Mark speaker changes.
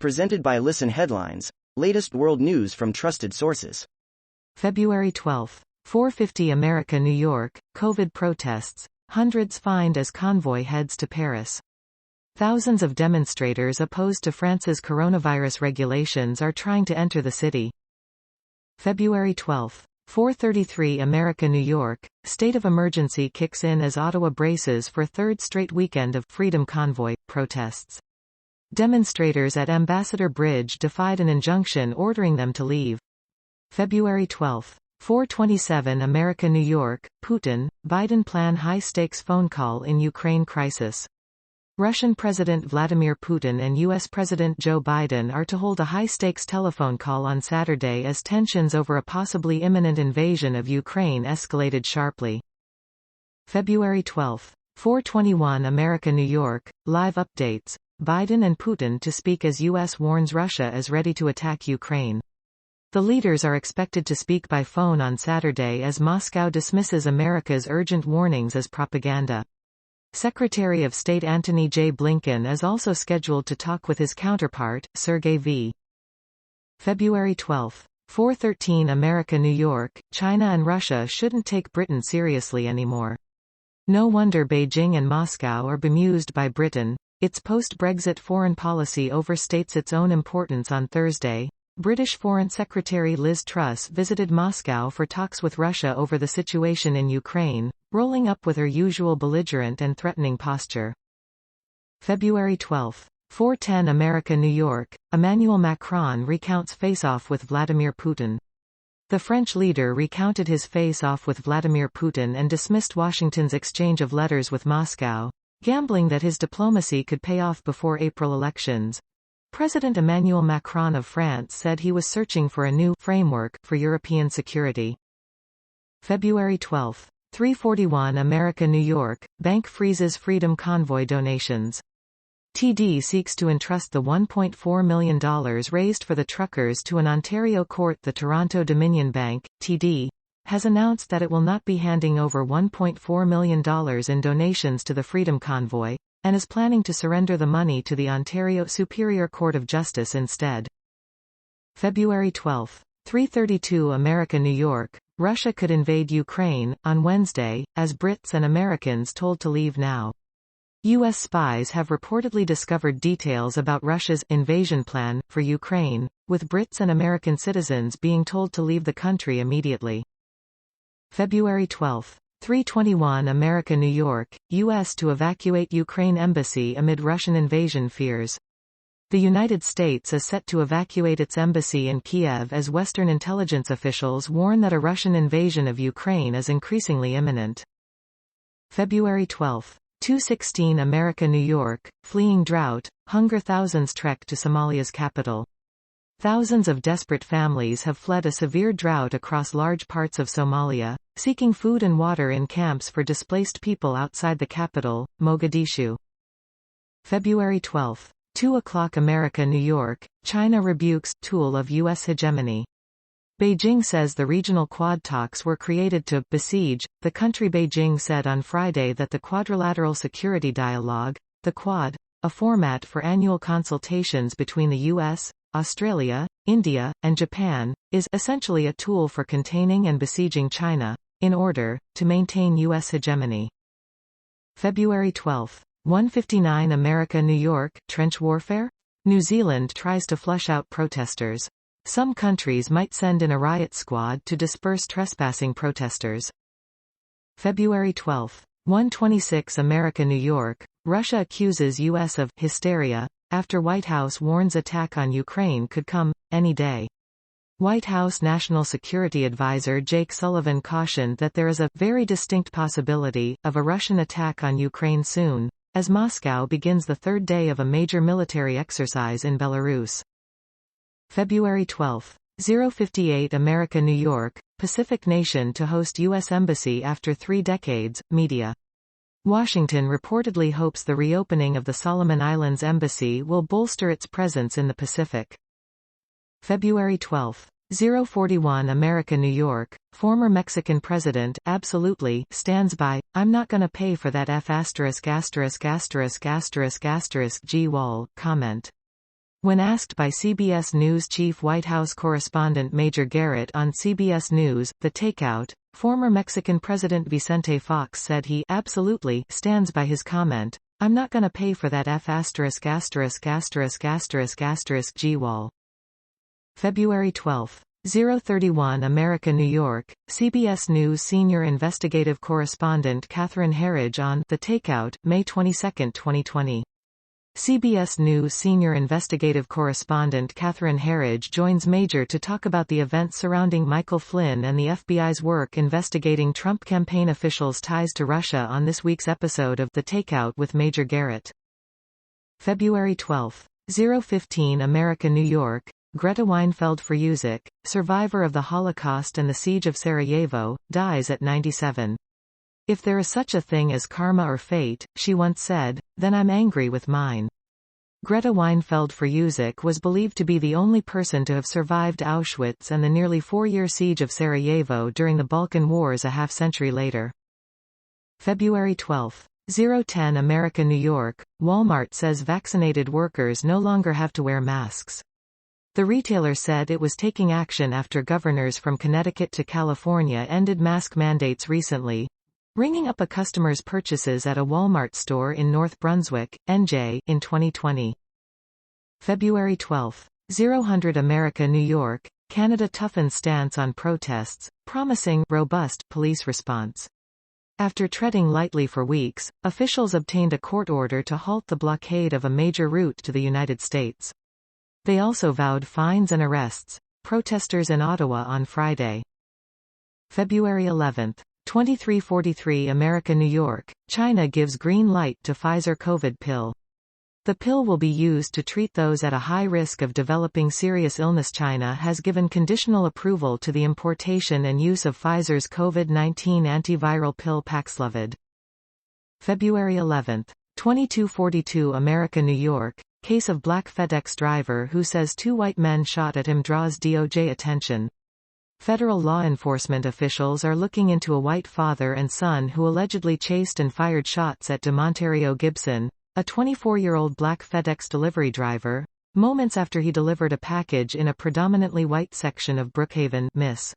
Speaker 1: Presented by Listen Headlines, latest world news from trusted sources.
Speaker 2: February 12. 4:50 America, New York, COVID protests, hundreds fined as convoy heads to Paris. Thousands of demonstrators opposed to France's coronavirus regulations are trying to enter the city. February 12. 4:33 America, New York, state of emergency kicks in as Ottawa braces for third straight weekend of Freedom Convoy protests. Demonstrators at Ambassador Bridge defied an injunction ordering them to leave. February 12. 4:27 America, New York, Putin, Biden plan high-stakes phone call in Ukraine crisis. Russian President Vladimir Putin and U.S. President Joe Biden are to hold a high-stakes telephone call on Saturday as tensions over a possibly imminent invasion of Ukraine escalated sharply. February 12. 4:21 America, New York, live updates. Biden and Putin to speak as U.S. warns Russia is ready to attack Ukraine. The leaders are expected to speak by phone on Saturday as Moscow dismisses America's urgent warnings as propaganda. Secretary of State Antony J. Blinken is also scheduled to talk with his counterpart, Sergei V. February 12. 4:13 America, New York, China and Russia shouldn't take Britain seriously anymore. No wonder Beijing and Moscow are bemused by Britain. Its post-Brexit foreign policy overstates its own importance. On Thursday, British Foreign Secretary Liz Truss visited Moscow for talks with Russia over the situation in Ukraine, rolling up with her usual belligerent and threatening posture. February 12. 4:10 America, New York, Emmanuel Macron recounts face-off with Vladimir Putin. The French leader recounted his face-off with Vladimir Putin and dismissed Washington's exchange of letters with Moscow, gambling that his diplomacy could pay off before April elections. President Emmanuel Macron of France said he was searching for a new framework for European security. February 12. 3:41 America, New York, bank freezes Freedom Convoy donations. TD seeks to entrust the $1.4 million raised for the truckers to an Ontario court. The Toronto Dominion Bank, TD, has announced that it will not be handing over $1.4 million in donations to the Freedom Convoy, and is planning to surrender the money to the Ontario Superior Court of Justice instead. February 12. 3:32 America, New York, Russia could invade Ukraine on Wednesday, as Brits and Americans told to leave now. U.S. spies have reportedly discovered details about Russia's invasion plan for Ukraine, with Brits and American citizens being told to leave the country immediately. February 12. 3:21 America, New York, U.S. to evacuate Ukraine embassy amid Russian invasion fears. The United States is set to evacuate its embassy in Kiev as Western intelligence officials warn that a Russian invasion of Ukraine is increasingly imminent. February 12. 2:16 America, New York, fleeing drought, hunger thousands trek to Somalia's capital. Thousands of desperate families have fled a severe drought across large parts of Somalia, seeking food and water in camps for displaced people outside the capital, Mogadishu. February 12. 2:00 America, New York, China rebukes tool of US hegemony. Beijing says the regional Quad talks were created to besiege the country. Beijing said on Friday that the Quadrilateral Security Dialogue, the Quad, a format for annual consultations between the U.S., Australia, India, and Japan, is essentially a tool for containing and besieging China, in order to maintain U.S. hegemony. February 12. 1:59 America, New York, trench warfare? New Zealand tries to flush out protesters. Some countries might send in a riot squad to disperse trespassing protesters. February 12. 1:26 America, New York, Russia accuses U.S. of hysteria, after White House warns attack on Ukraine could come any day. White House National Security Advisor Jake Sullivan cautioned that there is a very distinct possibility of a Russian attack on Ukraine soon, as Moscow begins the third day of a major military exercise in Belarus. February 12. 0:58 America, New York, Pacific nation to host U.S. embassy after 3 decades, media. Washington reportedly hopes the reopening of the Solomon Islands embassy will bolster its presence in the Pacific. February 12. 0:41 America, New York, former Mexican president absolutely stands by, I'm not gonna pay for that F*********** G wall comment. When asked by CBS News chief White House correspondent Major Garrett on CBS News, The Takeout, former Mexican President Vicente Fox said he absolutely stands by his comment, "I'm not gonna pay for that G-wall." February 12. 031 America New York, CBS News senior investigative correspondent Catherine Herridge on The Takeout, May 22, 2020. CBS News senior investigative correspondent Catherine Herridge joins Major to talk about the events surrounding Michael Flynn and the FBI's work investigating Trump campaign officials' ties to Russia on this week's episode of The Takeout with Major Garrett. February 12. 015 America New York, Greta Weinfeld-Freusic, survivor of the Holocaust and the Siege of Sarajevo, dies at 97. "If there is such a thing as karma or fate," she once said, "then I'm angry with mine." Greta Weinfeld-Freusic was believed to be the only person to have survived Auschwitz and the nearly 4-year siege of Sarajevo during the Balkan Wars a half-century later. February 12. 010 America New York, Walmart says vaccinated workers no longer have to wear masks. The retailer said it was taking action after governors from Connecticut to California ended mask mandates recently, ringing up a customer's purchases at a Walmart store in North Brunswick, NJ, in 2020. February 12. 000 America New York, Canada toughens stance on protests, promising robust police response. After treading lightly for weeks, officials obtained a court order to halt the blockade of a major route to the United States. They also vowed fines and arrests. Protesters in Ottawa on Friday. February 11. 2343 America New York, China gives green light to Pfizer COVID pill. The pill will be used to treat those at a high risk of developing serious illness. China has given conditional approval to the importation and use of Pfizer's COVID-19 antiviral pill Paxlovid. February 11. 2242 America New York, case of black FedEx driver who says 2 white men shot at him draws DOJ attention. Federal law enforcement officials are looking into a white father and son who allegedly chased and fired shots at DeMontario Gibson, a 24-year-old black FedEx delivery driver, moments after he delivered a package in a predominantly white section of Brookhaven, Miss.